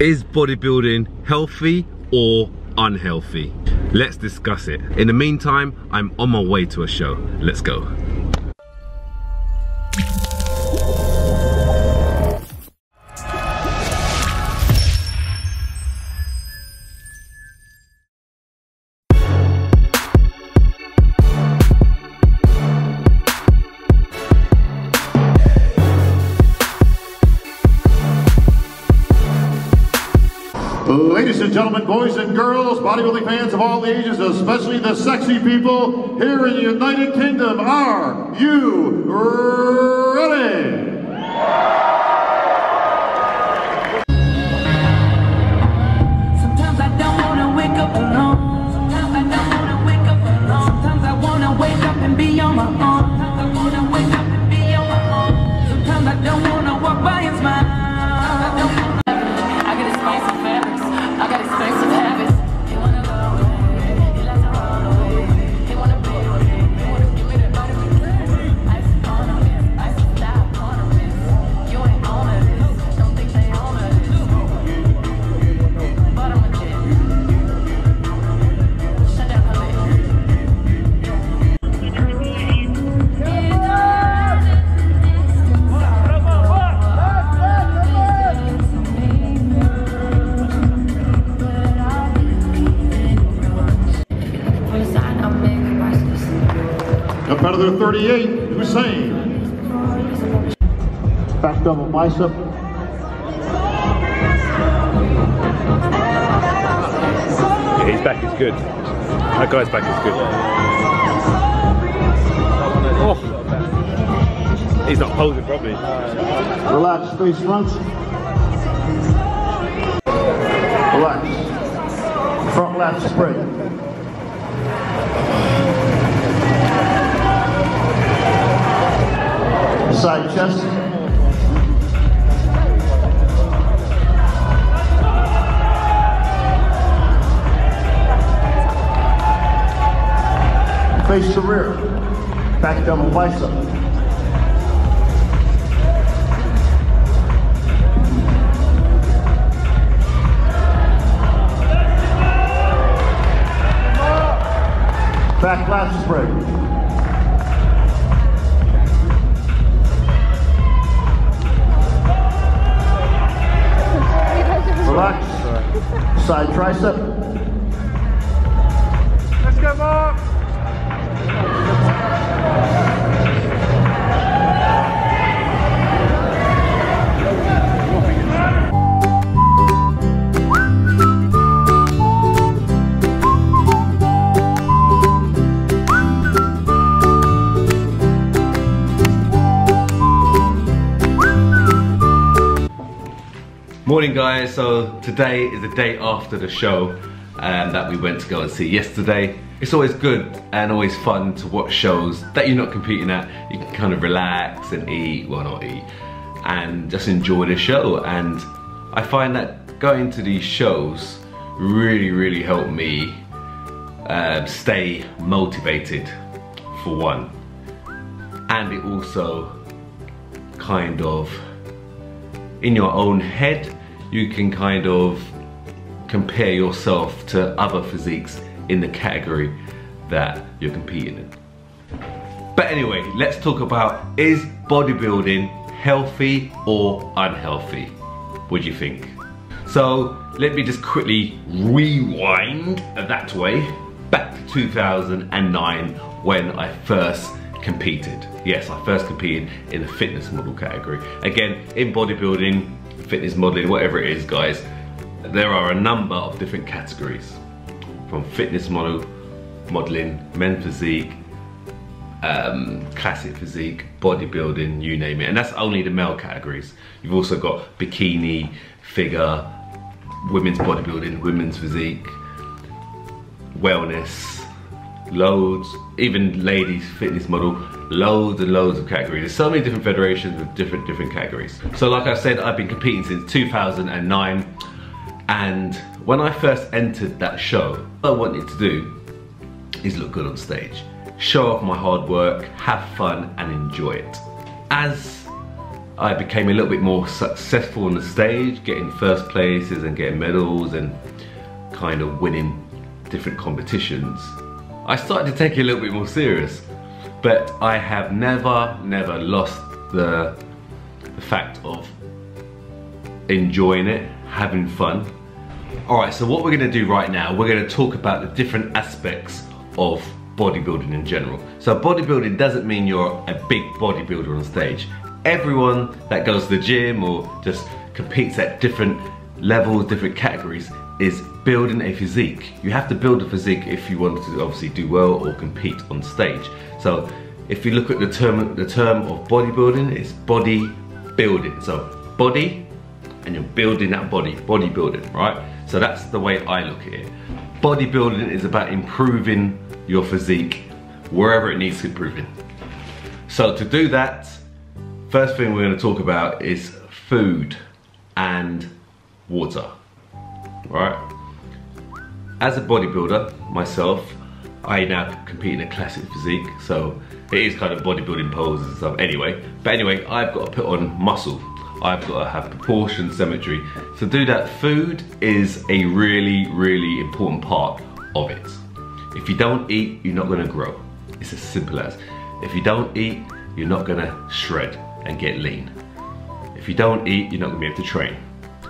Is bodybuilding healthy or unhealthy? Let's discuss it. In the meantime, I'm on my way to a show. Let's go. Ladies and gentlemen, boys and girls, bodybuilding fans of all ages, especially the sexy people here in the United Kingdom, are you ready? Sometimes I don't want to wake up alone. Sometimes I don't want to wake up alone. Sometimes I want to wake up and be on my own. Sometimes I want to wake up and be on my own. Sometimes I don't want to walk by and smile. I got expensive habits. He wanna go away. He likes to run away. He wanna be away. He wanna give me that vitamin. Ice on a miss. Ice stop on a miss. You ain't on this. Don't think they on this. Bottom of it. Shut down her lid. Competitor 38, Hussein. Back double bicep. Yeah, his back is good. That guy's back is good. Oh. He's not posing properly. Relax, face front. Relax. Front lat spread. Side chest. Face to rear. Back double bicep. Back lat spread. Relax. Side tricep. Let's go, Mark. Morning guys, so today is the day after the show that we went to go and see yesterday. It's always good and always fun to watch shows that you're not competing at. You can kind of relax and eat, well not eat, and just enjoy the show. And I find that going to these shows really help me stay motivated, for one. And it also kind of, in your own head, you can kind of compare yourself to other physiques in the category that you're competing in. But anyway, let's talk about, is bodybuilding healthy or unhealthy? What do you think? So let me just quickly rewind that way back to 2009 when I first competed. Yes, I first competed in the fitness model category. Again, in bodybuilding, fitness modeling, whatever it is, guys, there are a number of different categories. From fitness modeling, men's physique, classic physique, bodybuilding, you name it. And that's only the male categories. You've also got bikini, figure, women's bodybuilding, women's physique, wellness, loads, even ladies fitness model, loads and loads of categories. There's so many different federations with different categories. So like I said, I've been competing since 2009, and when I first entered that show, what I wanted to do is look good on stage, show off my hard work, have fun and enjoy it. As I became a little bit more successful on the stage, getting first places and getting medals and kind of winning different competitions, I started to take it a little bit more serious. But I have never lost the fact of enjoying it, having fun. Alright, so what we're going to do right now, we're going to talk about the different aspects of bodybuilding in general. So bodybuilding doesn't mean you're a big bodybuilder on stage. Everyone that goes to the gym or just competes at different levels, different categories, is building a physique. You have to build a physique if you want to obviously do well or compete on stage. So if you look at the term of bodybuilding, it's body building. So body, and you're building that body, bodybuilding, right? So that's the way I look at it. Bodybuilding is about improving your physique wherever it needs improving. So to do that, first thing we're going to talk about is food and water, right? As a bodybuilder myself, I now compete in a classic physique, so it is kind of bodybuilding poses and stuff anyway. But anyway, I've got to put on muscle. I've got to have proportion, symmetry. So to do that, food is a really important part of it. If you don't eat, you're not going to grow. It's as simple as. If you don't eat, you're not going to shred and get lean. If you don't eat, you're not going to be able to train.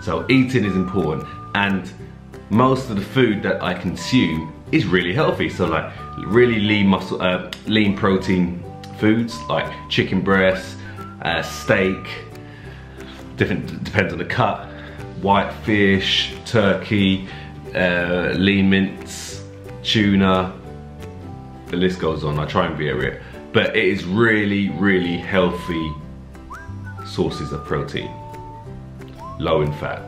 So eating is important, and most of the food that I consume is really healthy. So like really lean muscle, lean protein foods like chicken breast, steak, depends on the cut, white fish, turkey, lean mince, tuna, the list goes on. I try and vary it, but it is really healthy sources of protein, low in fat,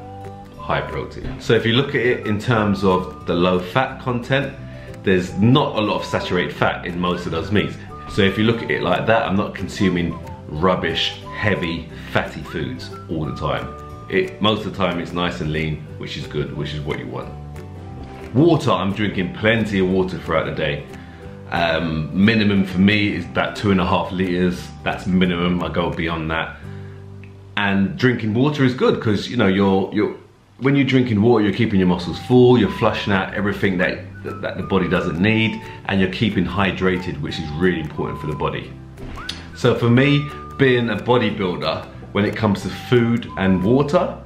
high protein. So if you look at it in terms of the low fat content, there's not a lot of saturated fat in most of those meats. So if you look at it like that, I'm not consuming rubbish, heavy, fatty foods all the time. Most of the time it's nice and lean, which is good, which is what you want. Water, I'm drinking plenty of water throughout the day. Minimum for me is about 2.5 liters. That's minimum. I go beyond that. And drinking water is good because you know when you're drinking water, you're keeping your muscles full, you're flushing out everything that the body doesn't need, and you're keeping hydrated, which is really important for the body. So for me, being a bodybuilder, when it comes to food and water,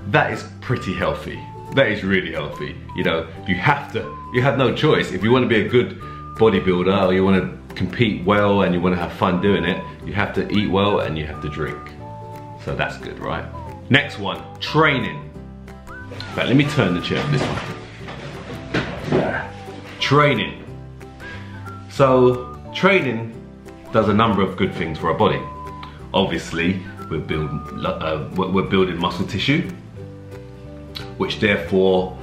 that is pretty healthy. That is really healthy. You know, you have no choice. If you want to be a good bodybuilder, or you want to compete well and you want to have fun doing it, you have to eat well and you have to drink. So that's good, right? Next one, training. Right, let me turn the chair this way. Training. So training does a number of good things for our body. Obviously, we're building muscle tissue, which therefore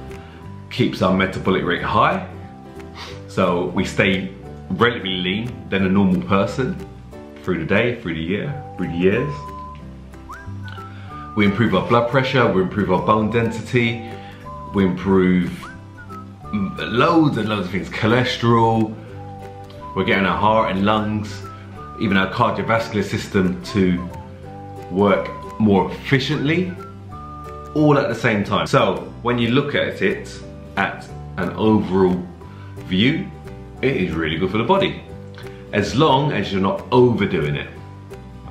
keeps our metabolic rate high. So we stay relatively lean than a normal person through the day, through the years. We improve our blood pressure, we improve our bone density, we improve loads and loads of things. Cholesterol, we're getting our heart and lungs, even our cardiovascular system to work more efficiently, all at the same time. So when you look at it at an overall view, it is really good for the body, as long as you're not overdoing it.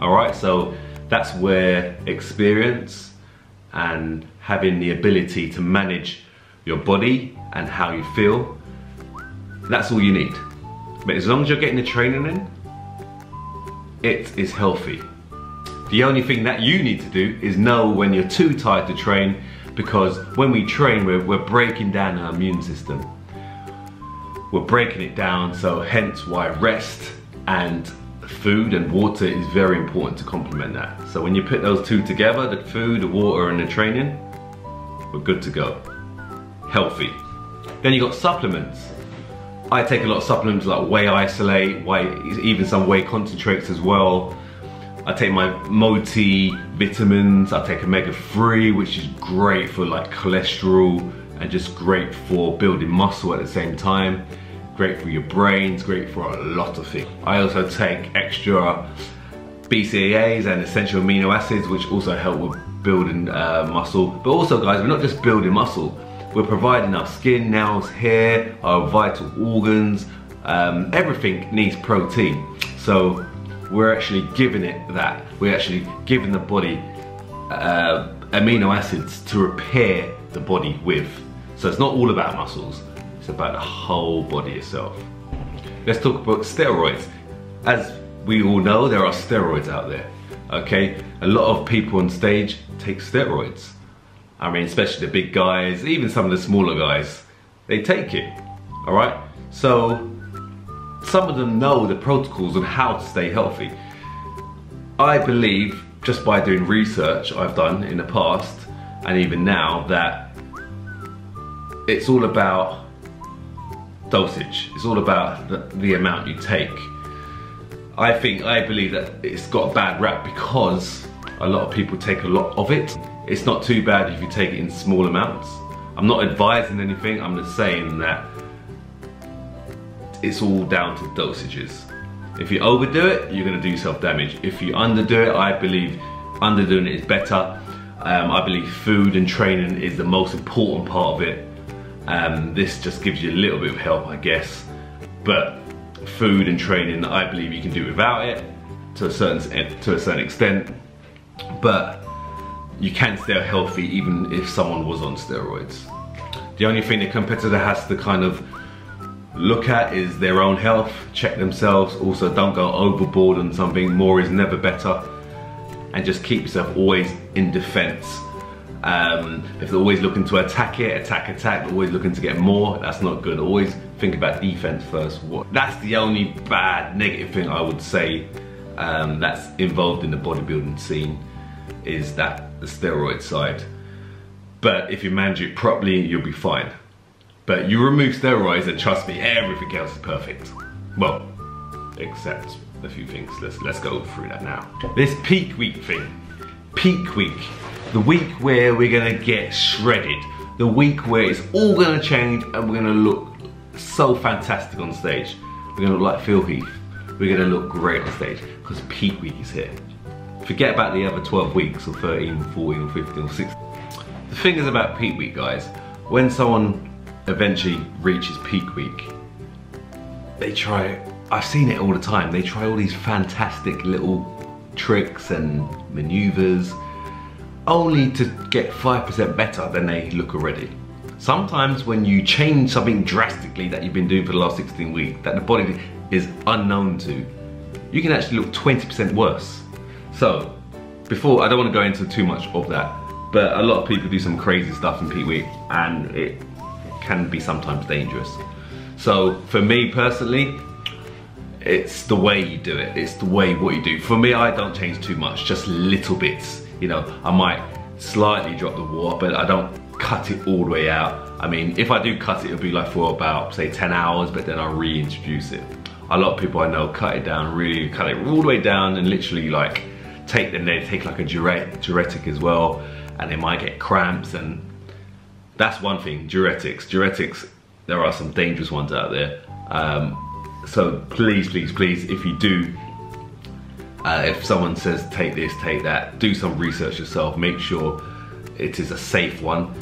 Alright, so that's where experience and having the ability to manage your body and how you feel, that's all you need. But as long as you're getting the training in, it is healthy. The only thing that you need to do is know when you're too tired to train, because when we train, we're breaking down our immune system. We're breaking it down, so hence why rest and food and water is very important to complement that. So when you put those two together, the food, the water and the training, we're good to go. Healthy. Then you got supplements. I take a lot of supplements like whey isolate, even some whey concentrates as well. I take my multi vitamins, I take omega-3, which is great for like cholesterol and just great for building muscle at the same time. Great for your brains, great for a lot of things. I also take extra BCAAs and essential amino acids, which also help with building muscle. But also guys, we're not just building muscle, we're providing our skin, nails, hair, our vital organs, everything needs protein. So we're actually giving it that. We're actually giving the body amino acids to repair the body with. So it's not all about muscles, it's about the whole body itself. Let's talk about steroids. As we all know, there are steroids out there, okay? A lot of people on stage take steroids. I mean, especially the big guys, even some of the smaller guys, they take it, all right? So some of them know the protocols on how to stay healthy. I believe, just by doing research I've done in the past, and even now, that it's all about dosage. It's all about the amount you take. I believe that it's got a bad rap because a lot of people take a lot of it. It's not too bad if you take it in small amounts. I'm not advising anything, I'm just saying that it's all down to dosages. If you overdo it, you're gonna do yourself damage. If you underdo it, I believe underdoing it is better. I believe food and training is the most important part of it. This just gives you a little bit of help, I guess. But food and training, I believe you can do without it to a certain extent. But you can stay healthy even if someone was on steroids. The only thing the competitor has to kind of look at is their own health, check themselves. Also, don't go overboard on something. More is never better. And just keep yourself always in defense. If they're always looking to attack, always looking to get more, that's not good. Always think about defense first. That's the only bad, negative thing I would say that's involved in the bodybuilding scene, is that the steroid side. But if you manage it properly, you'll be fine. But you remove steroids and trust me, everything else is perfect. Well, except a few things. Let's go through that now. This peak week thing. Peak week. The week where we're gonna get shredded. The week where it's all gonna change and we're gonna look so fantastic on stage. We're gonna look like Phil Heath. We're gonna look great on stage because peak week is here. Forget about the other 12 weeks or 13, 14, or 15, or 16. The thing is about peak week, guys, when someone eventually reaches peak week, they try, I've seen it all the time, they try all these fantastic little tricks and maneuvers only to get 5% better than they look already. Sometimes when you change something drastically that you've been doing for the last 16 weeks, that the body is unknown to, you can actually look 20% worse. So, before, I don't want to go into too much of that, but a lot of people do some crazy stuff in peak week and it can be sometimes dangerous. So, for me personally, it's the way you do it. It's the way what you do. For me, I don't change too much, just little bits. You know, I might slightly drop the water, but I don't cut it all the way out. I mean, if I do cut it, it'll be like for about, say, 10 hours, but then I'll reintroduce it. A lot of people I know cut it down, really cut it all the way down and literally like take like a diuretic as well, and they might get cramps, and that's one thing, diuretics, there are some dangerous ones out there. So please, please, please, if you do, if someone says take this, take that, do some research yourself, make sure it is a safe one,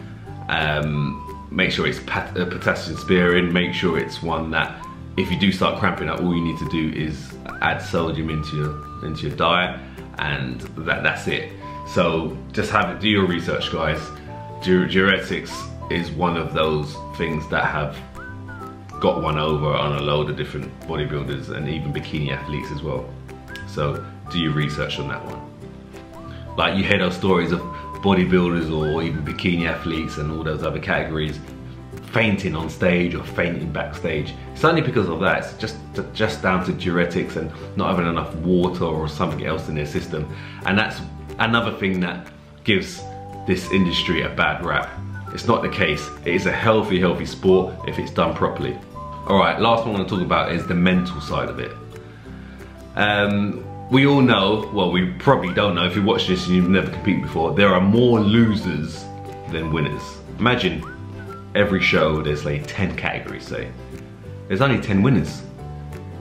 make sure it's potassium sparing, make sure it's one that if you do start cramping up, all you need to do is add sodium into your diet, and that's it. So just do your research, guys. Diuretics is one of those things that have got one over on a load of different bodybuilders and even bikini athletes as well. So do your research on that one. Like, you hear those stories of bodybuilders or even bikini athletes and all those other categories fainting on stage or fainting backstage. It's only because of that. It's just down to diuretics and not having enough water or something else in their system. And that's another thing that gives this industry a bad rap. It's not the case. It is a healthy sport if it's done properly. Alright, last one I want to talk about is the mental side of it. We all know, well, we probably don't know if you watch this and you've never competed before, there are more losers than winners. Imagine every show there's like 10 categories, say. There's only 10 winners.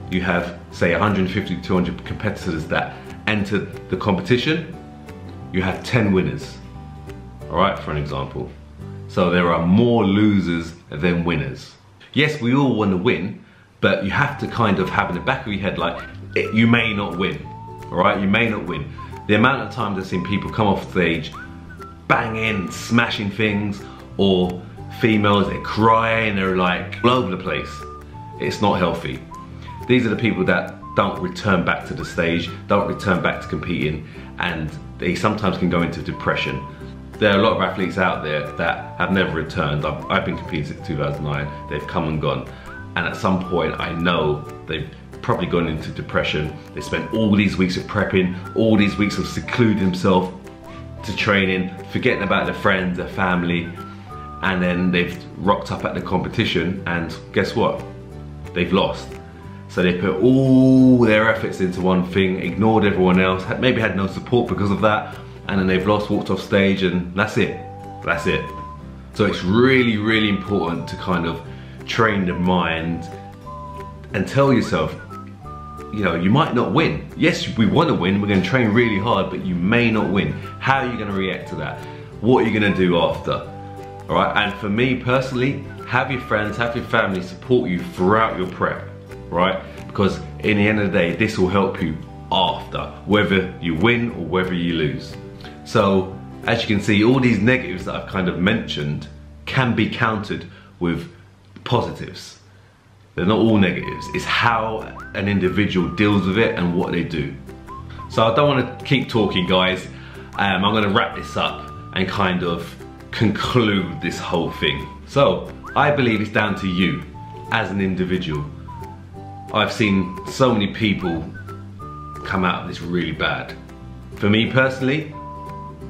You have, say, 150 to 200 competitors that entered the competition, you have 10 winners. All right, for an example. So there are more losers than winners. Yes, we all want to win, but you have to kind of have in the back of your head, like, you may not win. All right, you may not win. The amount of times I've seen people come off stage, banging, smashing things, or females, they're crying, they're like all over the place. It's not healthy. These are the people that don't return back to the stage, don't return back to competing, and they sometimes can go into depression. There are a lot of athletes out there that have never returned. I've been competing since 2009, they've come and gone. And at some point I know they've probably gone into depression. They spent all these weeks of prepping, all these weeks of secluding themselves to training, forgetting about their friends, their family, and then they've rocked up at the competition and guess what? They've lost. So they put all their efforts into one thing, ignored everyone else, maybe had no support because of that, and then they've lost, walked off stage, and that's it. That's it. So it's really, really important to kind of train the mind and tell yourself, you know, you might not win. Yes, we want to win, we're going to train really hard, but you may not win. How are you going to react to that? What are you going to do after? All right, and for me personally, have your friends, have your family support you throughout your prep, right? Because in the end of the day, this will help you after, whether you win or whether you lose. So, as you can see, all these negatives that I've kind of mentioned can be countered with positives. They're not all negatives. It's how an individual deals with it and what they do. So I don't want to keep talking, guys. I'm going to wrap this up and kind of conclude this whole thing. So I believe it's down to you as an individual. I've seen so many people come out of this really bad. For me personally,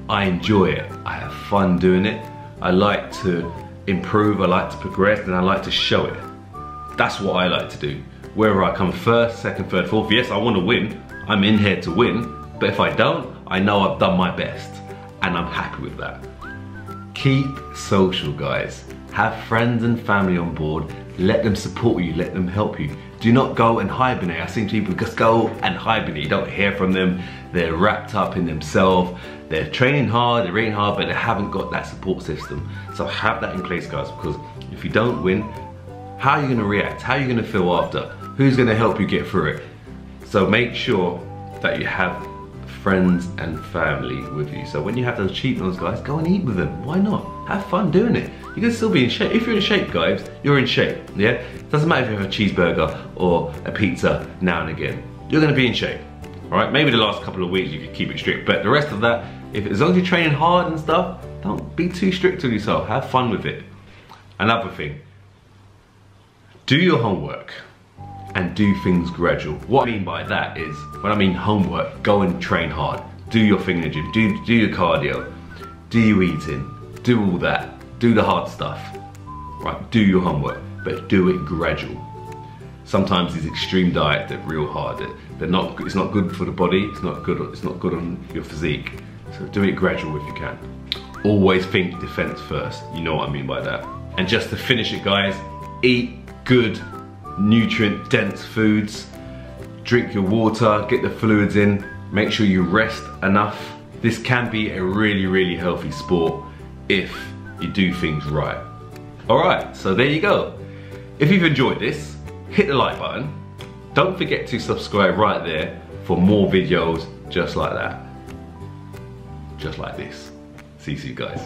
I enjoy it. I have fun doing it. I like to improve, I like to progress, and I like to show it. That's what I like to do. Whether I come first, second, third, fourth, yes, I want to win. I'm in here to win. But if I don't, I know I've done my best. And I'm happy with that. Keep social, guys. Have friends and family on board. Let them support you, let them help you. Do not go and hibernate. I've seen people just go and hibernate. You don't hear from them. They're wrapped up in themselves. They're training hard, they're eating hard, but they haven't got that support system. So have that in place, guys, because if you don't win, how are you gonna react? How are you gonna feel after? Who's gonna help you get through it? So make sure that you have friends and family with you. So when you have those cheat meals, guys, go and eat with them. Why not? Have fun doing it. You can still be in shape. If you're in shape, guys, you're in shape, yeah? Doesn't matter if you have a cheeseburger or a pizza now and again. You're gonna be in shape, all right? Maybe the last couple of weeks you can keep it strict, but the rest of that, as long as you're training hard and stuff, don't be too strict on yourself. Have fun with it. Another thing, do your homework and do things gradual. What I mean by that is, when I mean homework, go and train hard. Do your thing in the gym, do your cardio, do your eating, do all that. Do the hard stuff, right? Do your homework, but do it gradual. Sometimes these extreme diets, they're real hard. It's not good for the body, it's not good on your physique. So do it gradual if you can. Always think defense first, you know what I mean by that. And just to finish it, guys, eat good, nutrient-dense foods, drink your water, get the fluids in, make sure you rest enough. This can be a really, really healthy sport if you do things right. Alright, so there you go. If you've enjoyed this, hit the like button. Don't forget to subscribe right there for more videos just like that. Just like this. See you guys.